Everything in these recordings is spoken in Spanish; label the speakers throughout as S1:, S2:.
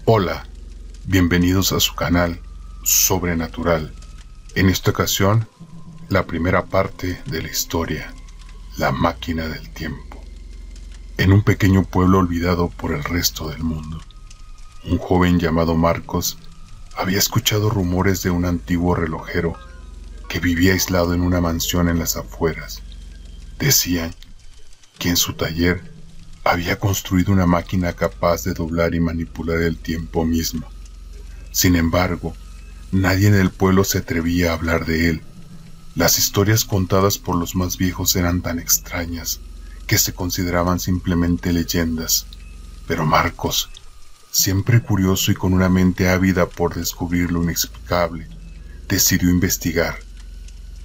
S1: Hola, bienvenidos a su canal Sobrenatural. En esta ocasión, la primera parte de la historia, la máquina del tiempo. En un pequeño pueblo olvidado por el resto del mundo, un joven llamado Marcos había escuchado rumores de un antiguo relojero que vivía aislado en una mansión en las afueras. Decían que en su taller había construido una máquina capaz de doblar y manipular el tiempo mismo. Sin embargo, nadie en el pueblo se atrevía a hablar de él. Las historias contadas por los más viejos eran tan extrañas que se consideraban simplemente leyendas. Pero Marcos, siempre curioso y con una mente ávida por descubrir lo inexplicable, decidió investigar.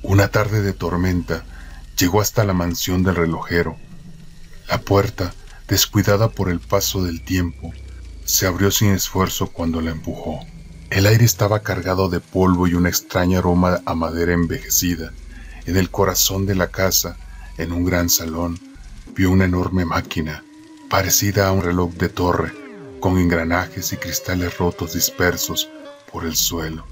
S1: Una tarde de tormenta llegó hasta la mansión del relojero. La puerta, descuidada por el paso del tiempo, se abrió sin esfuerzo cuando la empujó. El aire estaba cargado de polvo y un extraño aroma a madera envejecida. En el corazón de la casa, en un gran salón, vio una enorme máquina, parecida a un reloj de torre, con engranajes y cristales rotos dispersos por el suelo.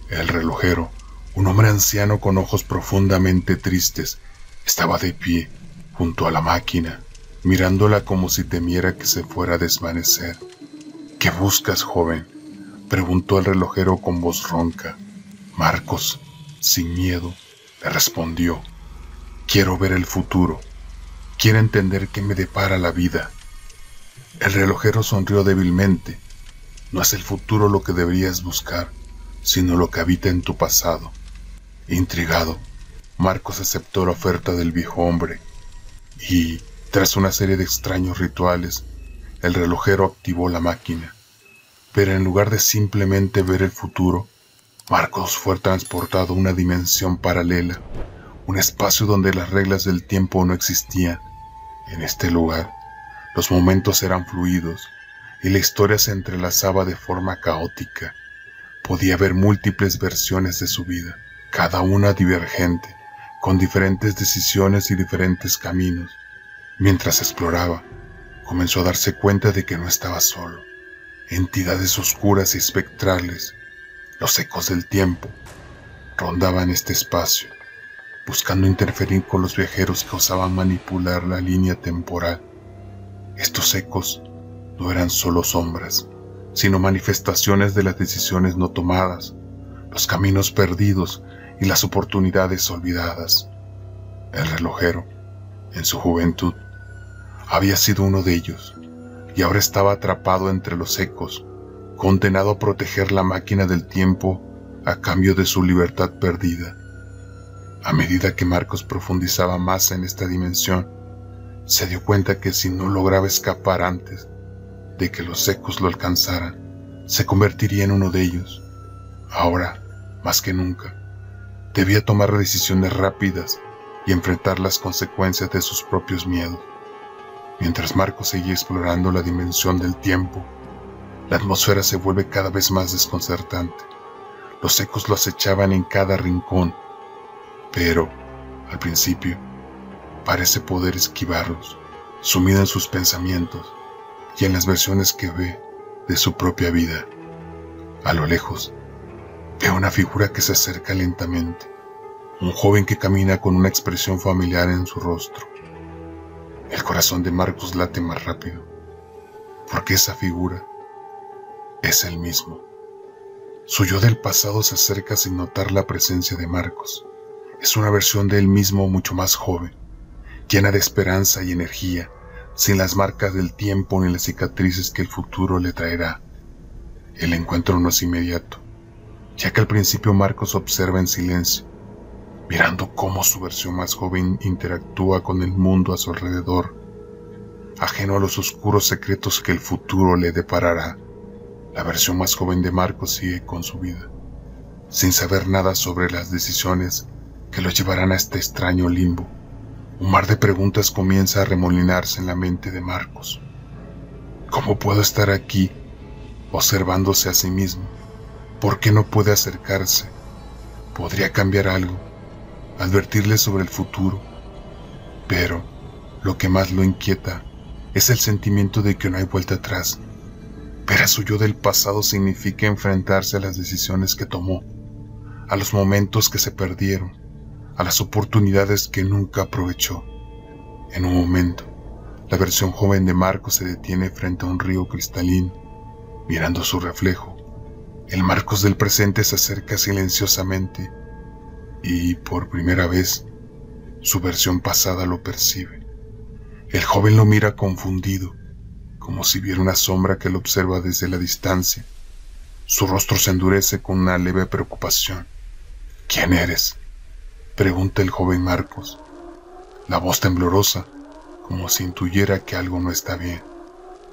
S1: El relojero, un hombre anciano con ojos profundamente tristes, estaba de pie junto a la máquina, mirándola como si temiera que se fuera a desvanecer. ¿Qué buscas, joven?, preguntó el relojero con voz ronca. Marcos, sin miedo, le respondió: quiero ver el futuro. Quiero entender qué me depara la vida. El relojero sonrió débilmente. No es el futuro lo que deberías buscar, sino lo que habita en tu pasado. Intrigado, Marcos aceptó la oferta del viejo hombre y, tras una serie de extraños rituales, el relojero activó la máquina. Pero en lugar de simplemente ver el futuro, Marcos fue transportado a una dimensión paralela, un espacio donde las reglas del tiempo no existían. En este lugar, los momentos eran fluidos y la historia se entrelazaba de forma caótica. Podía ver múltiples versiones de su vida, cada una divergente, con diferentes decisiones y diferentes caminos. Mientras exploraba, comenzó a darse cuenta de que no estaba solo. Entidades oscuras y espectrales, los ecos del tiempo, rondaban este espacio, buscando interferir con los viajeros que osaban manipular la línea temporal. Estos ecos no eran solo sombras, sino manifestaciones de las decisiones no tomadas, los caminos perdidos y las oportunidades olvidadas. El relojero, en su juventud, había sido uno de ellos, y ahora estaba atrapado entre los ecos, condenado a proteger la máquina del tiempo a cambio de su libertad perdida. A medida que Marcos profundizaba más en esta dimensión, se dio cuenta que si no lograba escapar antes de que los ecos lo alcanzaran, se convertiría en uno de ellos. Ahora, más que nunca, debía tomar decisiones rápidas y enfrentar las consecuencias de sus propios miedos. Mientras Marcos seguía explorando la dimensión del tiempo, la atmósfera se vuelve cada vez más desconcertante. Los ecos lo acechaban en cada rincón, pero, al principio, parece poder esquivarlos, sumido en sus pensamientos y en las versiones que ve de su propia vida. A lo lejos, ve una figura que se acerca lentamente, un joven que camina con una expresión familiar en su rostro. El corazón de Marcos late más rápido, porque esa figura es él mismo. Su yo del pasado se acerca sin notar la presencia de Marcos. Es una versión de él mismo mucho más joven, llena de esperanza y energía, sin las marcas del tiempo ni las cicatrices que el futuro le traerá. El encuentro no es inmediato, ya que al principio Marcos observa en silencio, mirando cómo su versión más joven interactúa con el mundo a su alrededor, ajeno a los oscuros secretos que el futuro le deparará. La versión más joven de Marcos sigue con su vida, sin saber nada sobre las decisiones que lo llevarán a este extraño limbo. Un mar de preguntas comienza a remolinarse en la mente de Marcos. ¿Cómo puedo estar aquí, observándose a sí mismo? ¿Por qué no puede acercarse? ¿Podría cambiar algo? Advertirle sobre el futuro. Pero lo que más lo inquieta es el sentimiento de que no hay vuelta atrás. Ver a su yo del pasado significa enfrentarse a las decisiones que tomó, a los momentos que se perdieron, a las oportunidades que nunca aprovechó. En un momento, la versión joven de Marcos se detiene frente a un río cristalino, mirando su reflejo. El Marcos del presente se acerca silenciosamente y, por primera vez, su versión pasada lo percibe. El joven lo mira confundido, como si viera una sombra que lo observa desde la distancia. Su rostro se endurece con una leve preocupación. ¿Quién eres?, pregunta el joven Marcos, la voz temblorosa, como si intuyera que algo no está bien.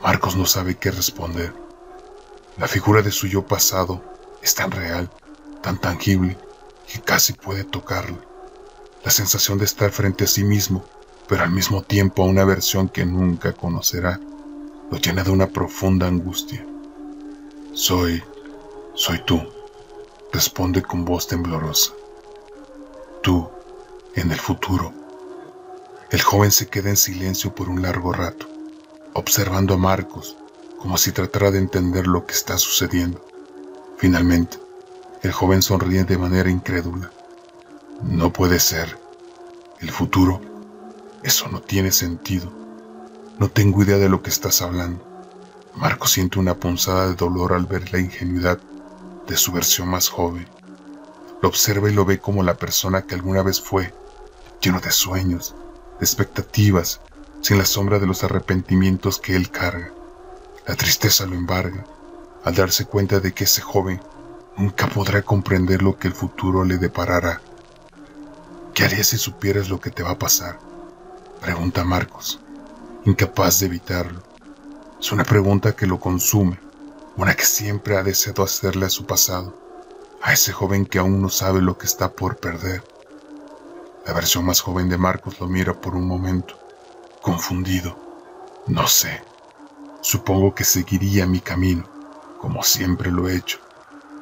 S1: Marcos no sabe qué responder. La figura de su yo pasado es tan real, tan tangible, que casi puede tocarla. La sensación de estar frente a sí mismo, pero al mismo tiempo a una versión que nunca conocerá, lo llena de una profunda angustia. Soy tú, responde con voz temblorosa. Tú, en el futuro. El joven se queda en silencio por un largo rato, observando a Marcos, como si tratara de entender lo que está sucediendo. Finalmente, el joven sonríe de manera incrédula. No puede ser. ¿El futuro? Eso no tiene sentido. No tengo idea de lo que estás hablando. Marcos siente una punzada de dolor al ver la ingenuidad de su versión más joven. Lo observa y lo ve como la persona que alguna vez fue, lleno de sueños, de expectativas, sin la sombra de los arrepentimientos que él carga. La tristeza lo embarga al darse cuenta de que ese joven nunca podrá comprender lo que el futuro le deparará. ¿Qué harías si supieras lo que te va a pasar?, pregunta Marcos, incapaz de evitarlo. Es una pregunta que lo consume, una que siempre ha deseado hacerle a su pasado, a ese joven que aún no sabe lo que está por perder. La versión más joven de Marcos lo mira por un momento, confundido. No sé. Supongo que seguiría mi camino, como siempre lo he hecho.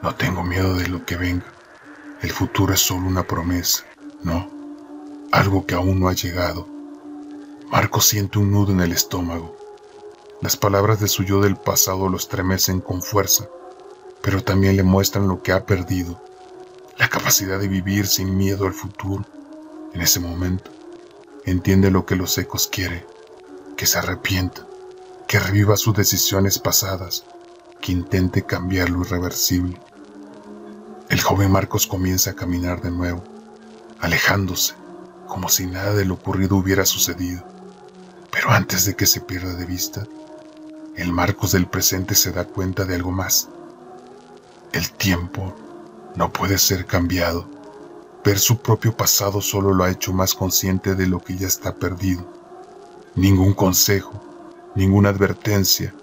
S1: No tengo miedo de lo que venga. El futuro es solo una promesa, ¿no? Algo que aún no ha llegado. Marcos siente un nudo en el estómago. Las palabras de su yo del pasado lo estremecen con fuerza, pero también le muestran lo que ha perdido, la capacidad de vivir sin miedo al futuro. En ese momento, entiende lo que los ecos quieren, que se arrepienta, que reviva sus decisiones pasadas, que intente cambiar lo irreversible. El joven Marcos comienza a caminar de nuevo, alejándose, como si nada de lo ocurrido hubiera sucedido. Pero antes de que se pierda de vista, el Marcos del presente se da cuenta de algo más. El tiempo no puede ser cambiado. Ver su propio pasado solo lo ha hecho más consciente de lo que ya está perdido. Ningún consejo, ninguna advertencia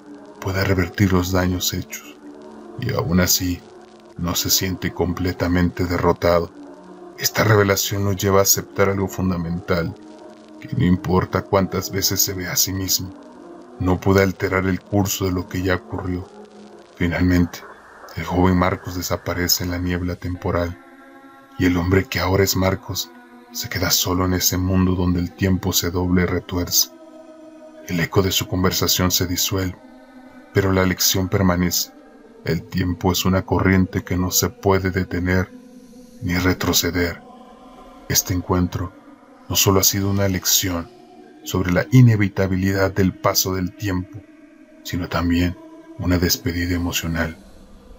S1: puede revertir los daños hechos. Y aún así, no se siente completamente derrotado. Esta revelación lo lleva a aceptar algo fundamental, que no importa cuántas veces se vea a sí mismo, no puede alterar el curso de lo que ya ocurrió. Finalmente, el joven Marcos desaparece en la niebla temporal, y el hombre que ahora es Marcos se queda solo en ese mundo donde el tiempo se dobla y retuerce. El eco de su conversación se disuelve, pero la lección permanece. El tiempo es una corriente que no se puede detener ni retroceder. Este encuentro no solo ha sido una lección sobre la inevitabilidad del paso del tiempo, sino también una despedida emocional.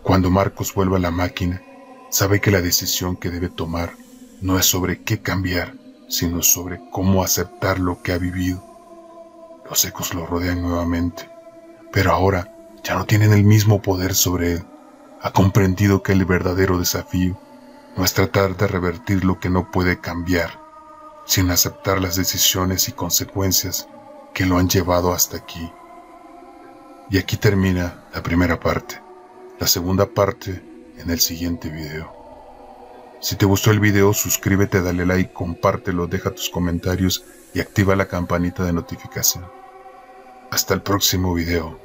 S1: Cuando Marcos vuelve a la máquina, sabe que la decisión que debe tomar no es sobre qué cambiar, sino sobre cómo aceptar lo que ha vivido. Los ecos lo rodean nuevamente, pero ahora ya no tienen el mismo poder sobre él. Ha comprendido que el verdadero desafío no es tratar de revertir lo que no puede cambiar, sino aceptar las decisiones y consecuencias que lo han llevado hasta aquí. Y aquí termina la primera parte. La segunda parte en el siguiente video. Si te gustó el video, suscríbete, dale like, compártelo, deja tus comentarios y activa la campanita de notificación. Hasta el próximo video.